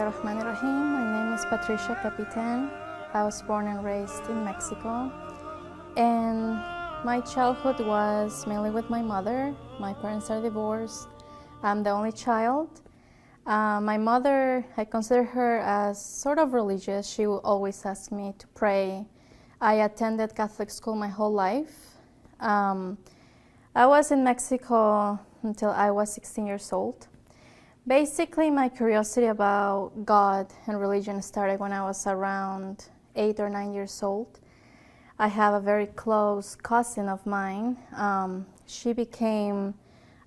Bismillahirrahmanirrahim. My name is Patricia Capitane. I was born and raised in Mexico. And my childhood was mainly with my mother. My parents are divorced. I'm the only child. My mother, I consider her as sort of religious. She would always ask me to pray. I attended Catholic school my whole life. I was in Mexico until I was 16 years old. Basically, my curiosity about God and religion started when I was around 8 or 9 years old. I have a very close cousin of mine. She became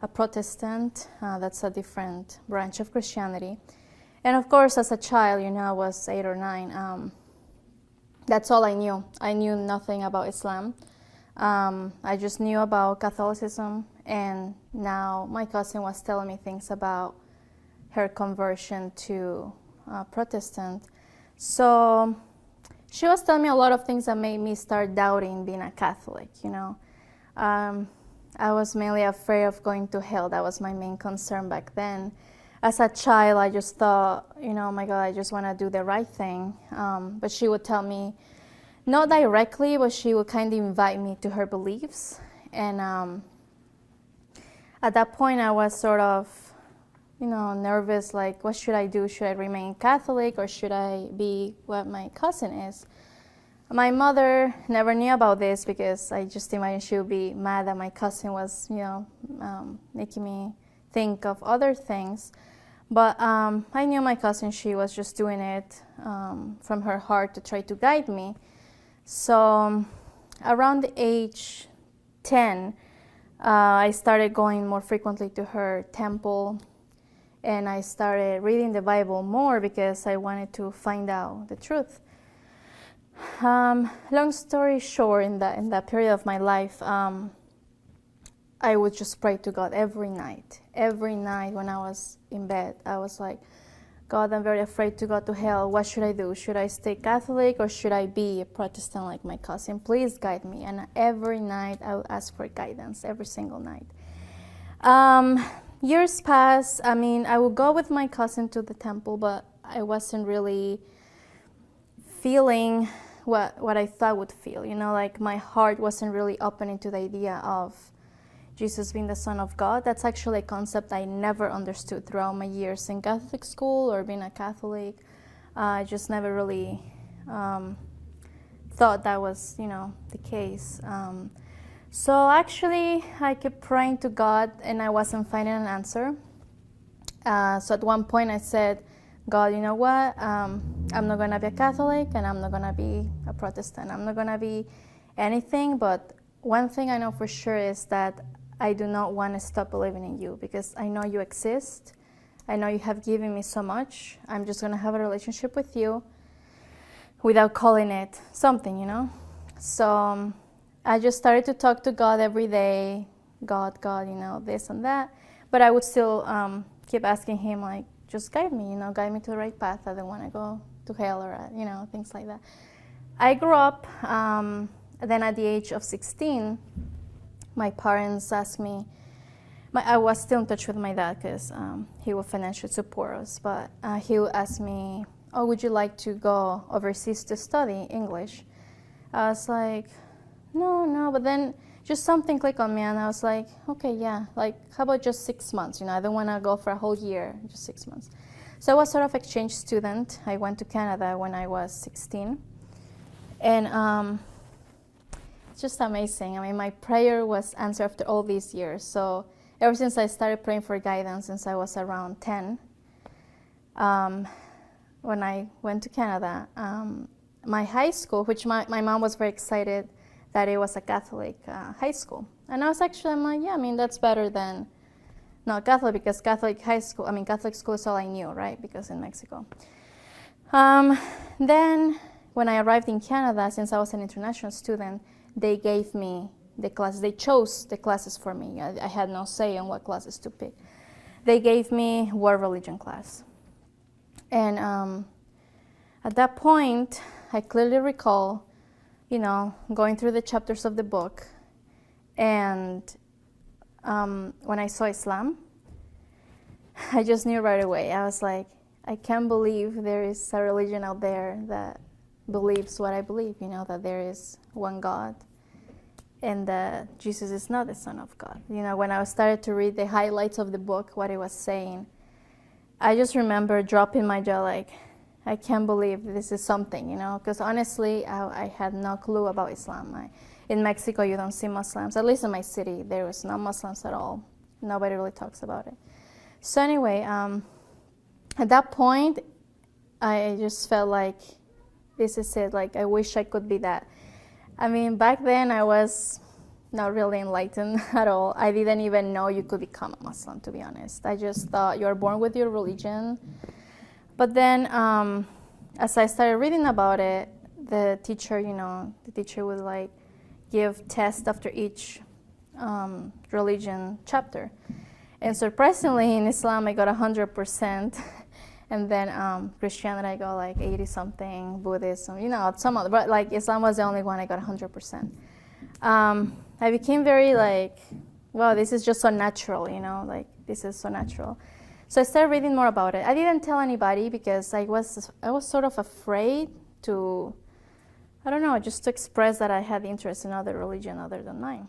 a Protestant. That's a different branch of Christianity. And of course, as a child, I was 8 or 9. That's all I knew. I knew nothing about Islam. I just knew about Catholicism, and now my cousin was telling me things about her conversion to Protestant. So she was telling me a lot of things that made me start doubting being a Catholic, I was mainly afraid of going to hell. That was my main concern back then. As a child, I just thought, oh my God, I just want to do the right thing. But she would tell me, not directly, but she would kind of invite me to her beliefs. And at that point, I was sort of, nervous, like, what should I do? Should I remain Catholic, or should I be what my cousin is? My mother never knew about this, because I just imagined she would be mad that my cousin was, making me think of other things. But I knew my cousin, she was just doing it from her heart to try to guide me. So around the age 10, I started going more frequently to her temple, and I started reading the Bible more because I wanted to find out the truth. Long story short, in that period of my life, I would just pray to God every night. Every night when I was in bed, I was like, God, I'm very afraid to go to hell. What should I do? Should I stay Catholic, or should I be a Protestant like my cousin? Please guide me. And every night I would ask for guidance, every single night. Years passed. I would go with my cousin to the temple, but I wasn't really feeling what I thought I would feel. Like my heart wasn't really opening to the idea of Jesus being the Son of God. That's actually a concept I never understood throughout my years in Catholic school or being a Catholic. I just never really thought that was, the case. So actually, I kept praying to God, and I wasn't finding an answer. So at one point, I said, God, you know what? I'm not going to be a Catholic, and I'm not going to be a Protestant. I'm not going to be anything, but one thing I know for sure is that I do not want to stop believing in you, because I know you exist. I know you have given me so much. I'm just going to have a relationship with you without calling it something, So I just started to talk to God every day. God, this and that. But I would still keep asking him, like, just guide me, guide me to the right path. I don't want to go to hell or, things like that. I grew up, then at the age of 16, my parents asked me, I was still in touch with my dad because he would financially support us, but he would ask me, oh, would you like to go overseas to study English? I was like, no, but then just something clicked on me, and I was like, okay, yeah, like, how about just 6 months? I don't want to go for a whole year, just 6 months. So I was sort of exchange student. I went to Canada when I was 16, and it's just amazing. My prayer was answered after all these years. So ever since I started praying for guidance, since I was around 10, when I went to Canada, my high school, which my mom was very excited that it was a Catholic high school. And I'm like, yeah, that's better than not Catholic, because Catholic school is all I knew, right? Because in Mexico. Then when I arrived in Canada, since I was an international student, they gave me the classes. They chose the classes for me. I had no say on what classes to pick. They gave me world religion class. And at that point, I clearly recall, going through the chapters of the book, and when I saw Islam, I just knew right away. I was like, I can't believe there is a religion out there that believes what I believe, that there is one God and that Jesus is not the Son of God. When I started to read the highlights of the book, what it was saying, I just remember dropping my jaw like, I can't believe this is something, because honestly, I had no clue about Islam. In Mexico, you don't see Muslims. At least in my city, there was no Muslims at all. Nobody really talks about it. So anyway, at that point, I just felt like, this is it. Like, I wish I could be that. I mean, back then, I was not really enlightened at all. I didn't even know you could become a Muslim, to be honest. I just thought you're born with your religion. But then, as I started reading about it, the teacher would like give tests after each religion chapter. And surprisingly, in Islam, I got 100%. And then Christianity, I got like 80-something, Buddhism, some other, but like Islam was the only one I got 100%. I became very like, wow, this is just so natural, like this is so natural. So I started reading more about it. I didn't tell anybody because I was sort of afraid to, I don't know, just to express that I had interest in other religion other than mine.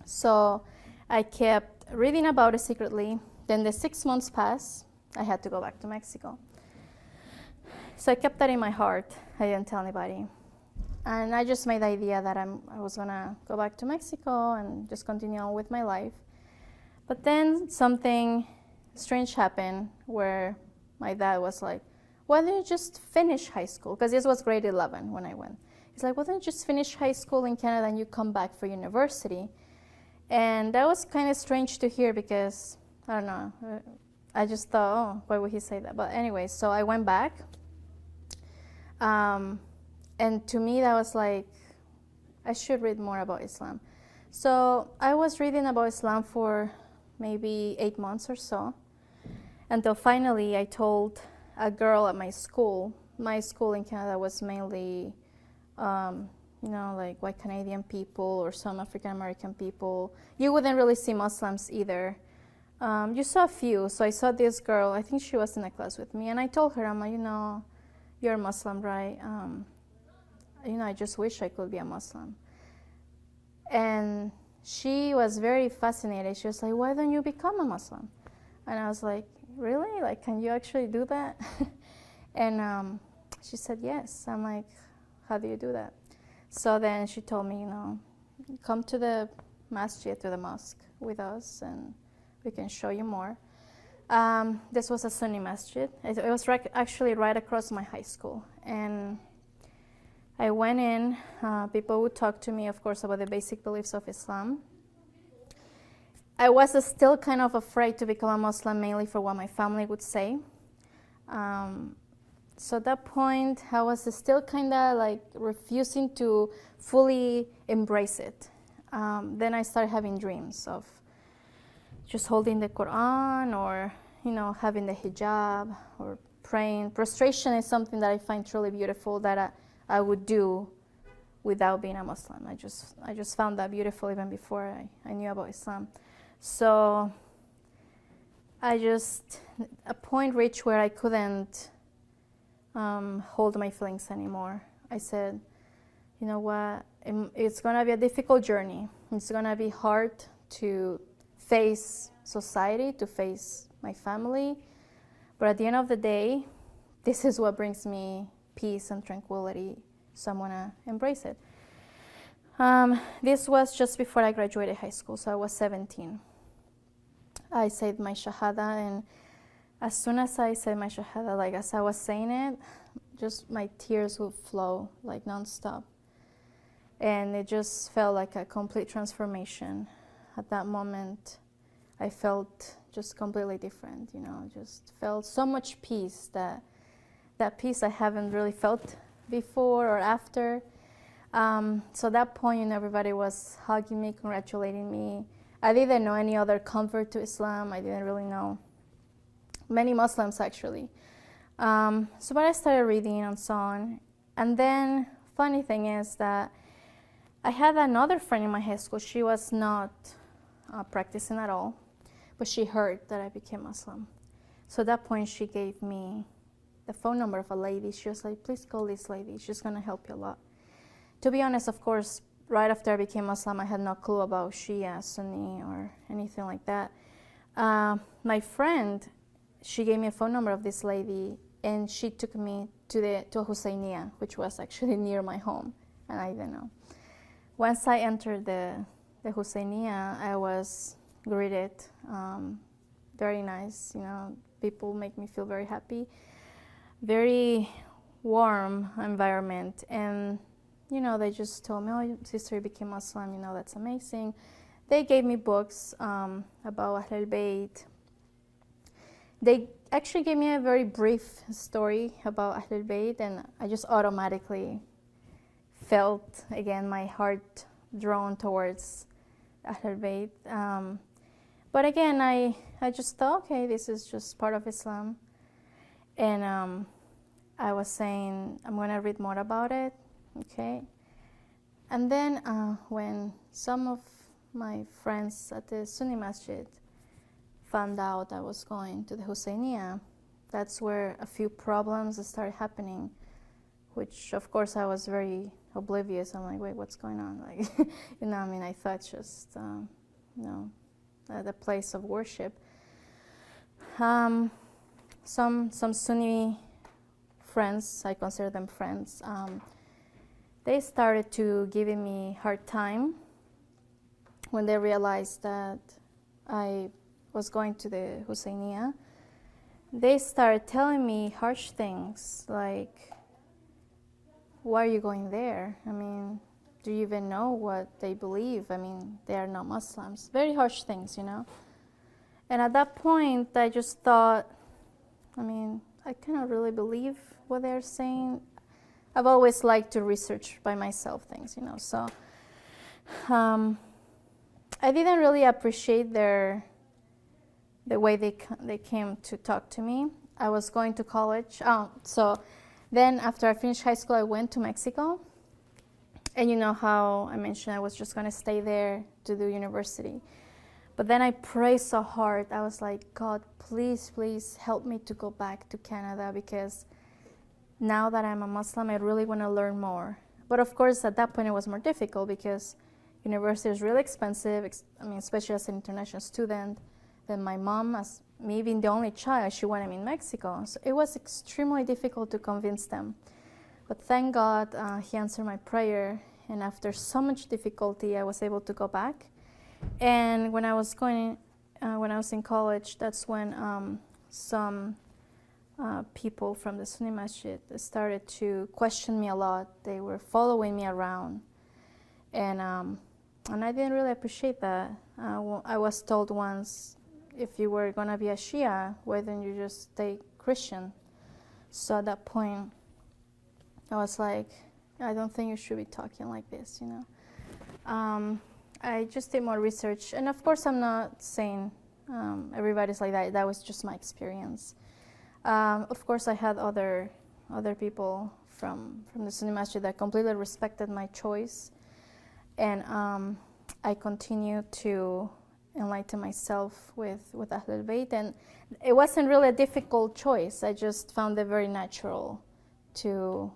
So I kept reading about it secretly. Then the 6 months passed. I had to go back to Mexico. So I kept that in my heart. I didn't tell anybody. And I just made the idea that I was going to go back to Mexico and just continue on with my life. But then something strange happened where my dad was like, why don't you just finish high school? Because this was grade 11 when I went. He's like, why don't you just finish high school in Canada and you come back for university? And that was kind of strange to hear because, I don't know, I just thought, oh, why would he say that? But anyway, so I went back. And to me, that was like, I should read more about Islam. So I was reading about Islam for maybe 8 months or so, until finally I told a girl at my school. My school in Canada was mainly, like white Canadian people or some African American people. You wouldn't really see Muslims either. You saw a few. So I saw this girl, I think she was in a class with me, and I told her, I'm like, you're a Muslim, right? I just wish I could be a Muslim. And she was very fascinated. She was like, why don't you become a Muslim? And I was like, really? Like, can you actually do that? And she said, yes. I'm like, how do you do that? So then she told me, come to the masjid, to the mosque with us, and we can show you more. This was a Sunni masjid. It was actually right across my high school. And I went in. People would talk to me, of course, about the basic beliefs of Islam. I was still kind of afraid to become a Muslim, mainly for what my family would say. So at that point, I was still kind of like refusing to fully embrace it. Then I started having dreams of just holding the Quran or, having the hijab or praying. Prostration is something that I find truly beautiful that I would do without being a Muslim. I just found that beautiful even before I knew about Islam. So a point reached where I couldn't hold my feelings anymore. I said, you know what, it's going to be a difficult journey. It's going to be hard to face society, to face my family. But at the end of the day, this is what brings me peace and tranquility, so I'm going to embrace it. This was just before I graduated high school, so I was 17. I said my shahada, and as soon as I said my shahada, like as I was saying it, just my tears would flow like nonstop. And it just felt like a complete transformation. At that moment, I felt just completely different, just felt so much peace, that peace I haven't really felt before or after. So at that point, everybody was hugging me, congratulating me. I didn't know any other convert to Islam. I didn't really know many Muslims, actually. But I started reading and so on. And then, funny thing is that I had another friend in my high school. She was not practicing at all, but she heard that I became Muslim. So at that point, she gave me the phone number of a lady. She was like, please call this lady. She's going to help you a lot. To be honest, of course, right after I became Muslim, I had no clue about Shia, Sunni, or anything like that. My friend, she gave me a phone number of this lady, and she took me to a Husseiniya, which was actually near my home, and I didn't know. Once I entered the Husseiniya, I was greeted very nice. You know, people make me feel very happy. Very warm environment, and you know, they just told me, oh, sister, you became Muslim, you know, that's amazing. They gave me books about Ahl al-Bayt. They actually gave me a very brief story about Ahl al-Bayt, and I just automatically felt, again, my heart drawn towards Ahl al-Bayt. But again, I just thought, okay, this is just part of Islam. And I was saying, I'm going to read more about it, okay? And then when some of my friends at the Sunni Masjid found out I was going to the Husseiniya, that's where a few problems started happening, which of course I was very oblivious. I'm like, wait, what's going on? Like, you know, I mean, I thought just, you know, the place of worship. Some Sunni friends, I consider them friends, they started to giving me hard time when they realized that I was going to the Husseiniya. They started telling me harsh things like, why are you going there? I mean, do you even know what they believe? I mean, they are not Muslims. Very harsh things, you know. And at that point, I just thought, I mean, I cannot really believe what they're saying. I've always liked to research by myself things, you know. So I didn't really appreciate the way they came to talk to me. I was going to college. So then after I finished high school, I went to Mexico. And you know how I mentioned I was just going to stay there to do university. But then I prayed so hard. I was like, God, please, please help me to go back to Canada, because now that I'm a Muslim, I really want to learn more. But of course, at that point, it was more difficult because university is really expensive. I mean, especially as an international student. Then my mom, as me being the only child, she wanted me in Mexico. So it was extremely difficult to convince them. But thank God, he answered my prayer. And after so much difficulty, I was able to go back. And when I was in college, that's when some people from the Sunni Masjid started to question me a lot. They were following me around, and I didn't really appreciate that. I was told once, if you were gonna be a Shia, why didn't you just stay Christian? So at that point, I was like, I don't think you should be talking like this, you know. I just did more research, and of course I'm not saying everybody's like that. That was just my experience. Of course I had other people from the Sunni Masjid that completely respected my choice, and I continued to enlighten myself with Ahl al-Bayt, and it wasn't really a difficult choice. I just found it very natural to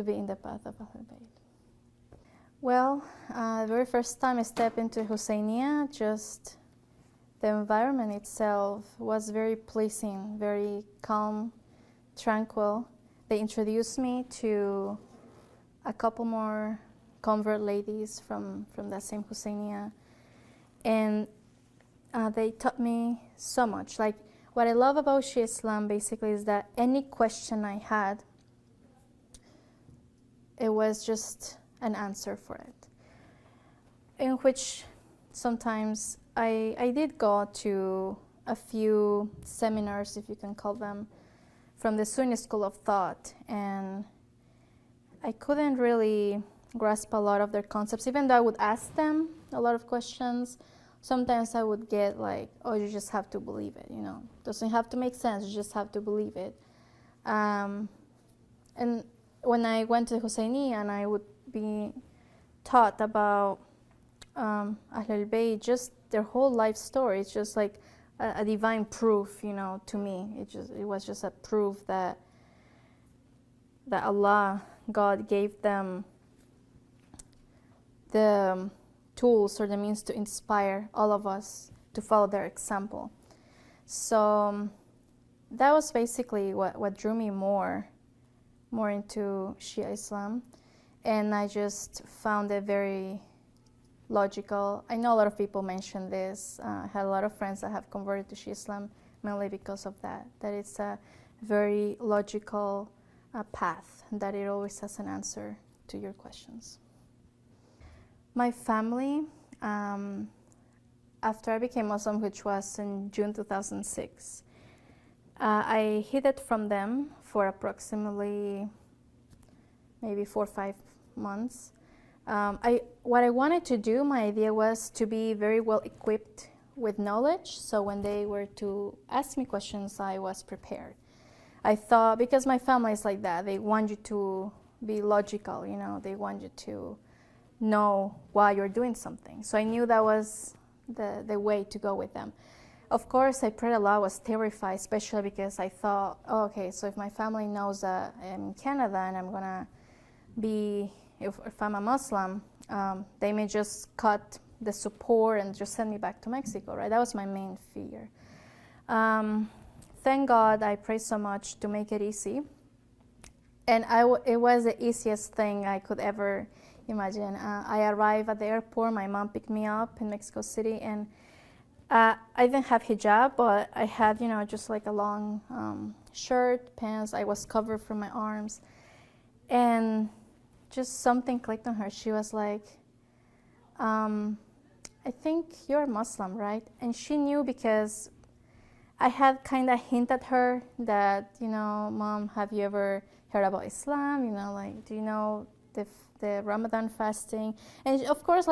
be in the path of Ahl al-Bayt. Well, the very first time I stepped into Husseiniya, just the environment itself was very pleasing, very calm, tranquil. They introduced me to a couple more convert ladies from that same Husseiniya, and they taught me so much. Like, what I love about Shia Islam basically is that any question I had, it was just an answer for it. In which sometimes I did go to a few seminars, if you can call them, from the Sunni school of thought, and I couldn't really grasp a lot of their concepts. Even though I would ask them a lot of questions, sometimes I would get like, oh, you just have to believe it, you know. Doesn't have to make sense, you just have to believe it. And when I went to Husseiniya and I would be taught about Ahl al-Bayt, just their whole life story, it's just like a divine proof, to me. It was just a proof that Allah, God, gave them the tools or the means to inspire all of us to follow their example. So that was basically what drew me more into Shia Islam, and I just found it very logical. I know a lot of people mention this. I had a lot of friends that have converted to Shia Islam mainly because of that it's a very logical path, that it always has an answer to your questions. My family, after I became Muslim, which was in June 2006, I hid it from them for approximately maybe 4 or 5 months. What I wanted to do, my idea was to be very well equipped with knowledge, so when they were to ask me questions, I was prepared. I thought, because my family is like that, they want you to be logical, they want you to know why you're doing something. So I knew that was the way to go with them. Of course, I prayed a lot. I was terrified, especially because I thought, oh, okay, so if my family knows that I'm in Canada and I'm gonna be, if I'm a Muslim, they may just cut the support and just send me back to Mexico, right? That was my main fear. Thank God, I prayed so much to make it easy. And it was the easiest thing I could ever imagine. I arrived at the airport, my mom picked me up in Mexico City, and I didn't have hijab, but I had, just like a long shirt, pants. I was covered from my arms. And just something clicked on her. She was like, I think you're Muslim, right? And she knew because I had kind of hinted at her that, Mom, have you ever heard about Islam? Do you know the Ramadan fasting? And of course,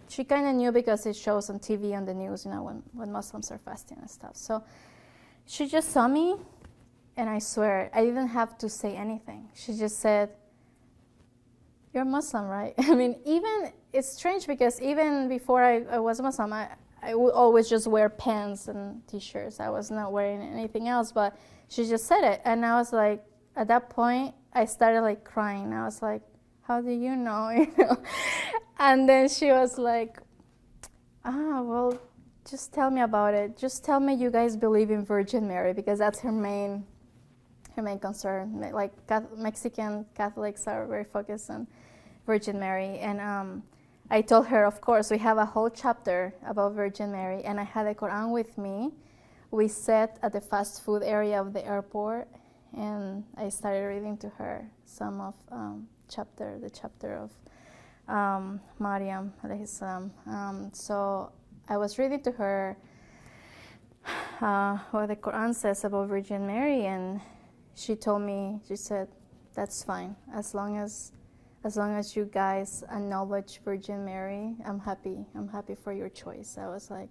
she kind of knew because it shows on TV, on the news, when Muslims are fasting and stuff. So she just saw me, and I swear, I didn't have to say anything. She just said, you're Muslim, right? I mean, it's strange because even before I was Muslim, I would always just wear pants and t-shirts. I was not wearing anything else, but she just said it. And I was like, at that point, I started crying. I was like, how do you know? And then she was like, well, just tell me about it. Just tell me you guys believe in Virgin Mary, because that's her main concern. Mexican Catholics are very focused on Virgin Mary. And I told her, of course, we have a whole chapter about Virgin Mary, and I had the Quran with me. We sat at the fast food area of the airport, and I started reading to her some of the chapter of Maryam alayhi salam. So I was reading to her what the Quran says about Virgin Mary, and she told me, she said, that's fine, as long as you guys acknowledge Virgin Mary, I'm happy for your choice. I was like,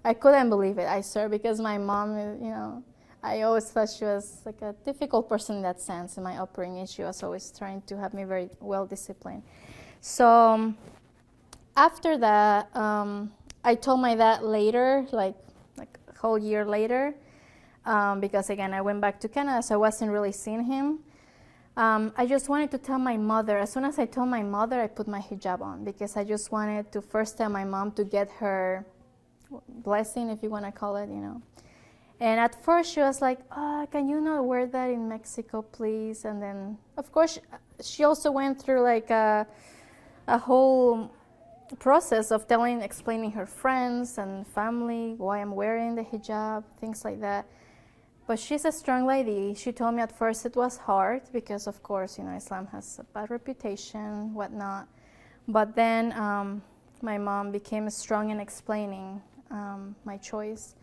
I couldn't believe it, I swear, because my mom, I always thought she was a difficult person in that sense. In my upbringing, she was always trying to have me very well disciplined. So after that, I told my dad later, like a whole year later, because again, I went back to Canada, so I wasn't really seeing him. I just wanted to tell my mother. As soon as I told my mother, I put my hijab on, because I just wanted to first tell my mom to get her blessing, if you want to call it, And at first she was like, can you not wear that in Mexico, please? And then, of course, she also went through a whole process of explaining her friends and family why I'm wearing the hijab, things like that. But she's a strong lady. She told me at first it was hard because, of course, Islam has a bad reputation, whatnot. But then my mom became strong in explaining my choice.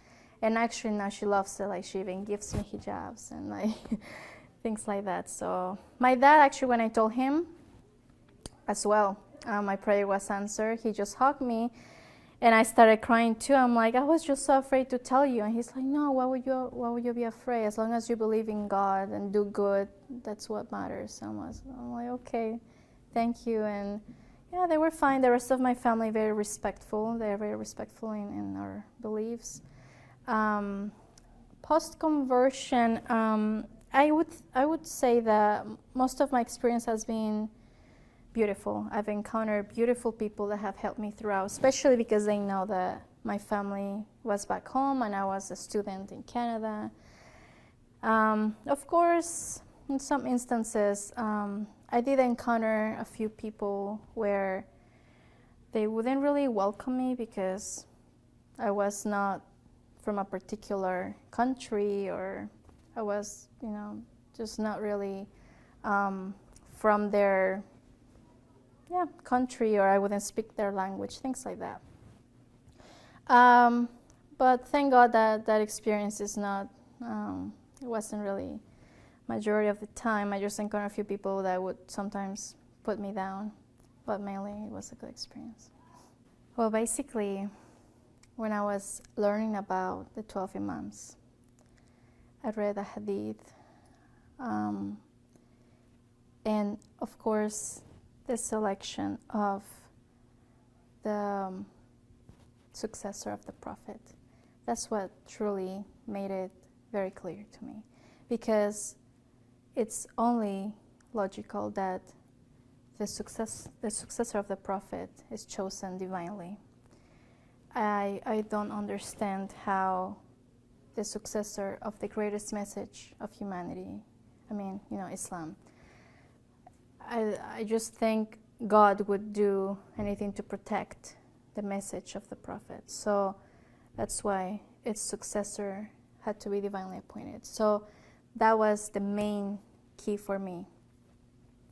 And actually now she loves it. She even gives me hijabs and things like that. So my dad, actually, when I told him as well, my prayer was answered. He just hugged me, and I started crying too. I'm like, I was just so afraid to tell you. And he's like, no, why would you be afraid? As long as you believe in God and do good, that's what matters. I'm like, okay, thank you. And yeah, they were fine. The rest of my family, very respectful. They're very respectful in our beliefs. Post-conversion, I would say that most of my experience has been beautiful. I've encountered beautiful people that have helped me throughout, especially because they know that my family was back home and I was a student in Canada. Of course, in some instances, I did encounter a few people where they wouldn't really welcome me because I was not from a particular country, or I was, just not really from their country, or I wouldn't speak their language, things like that. But thank God that experience is not, it wasn't really majority of the time. I just encountered a few people that would sometimes put me down, but mainly it was a good experience. Well, basically, when I was learning about the 12 Imams, I read a hadith, and of course, the selection of the successor of the Prophet. That's what truly made it very clear to me, because it's only logical that the successor of the Prophet is chosen divinely. I don't understand how the successor of the greatest message of humanity, Islam, I just think God would do anything to protect the message of the Prophet. So that's why its successor had to be divinely appointed. So that was the main key for me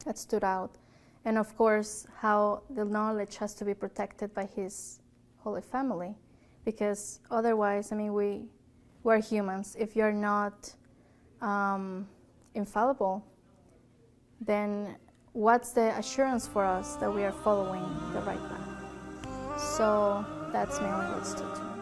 that stood out. And of course, how the knowledge has to be protected by his Holy Family, because otherwise, we're humans. If you're not infallible, then what's the assurance for us that we are following the right path? So that's mainly what stood to me.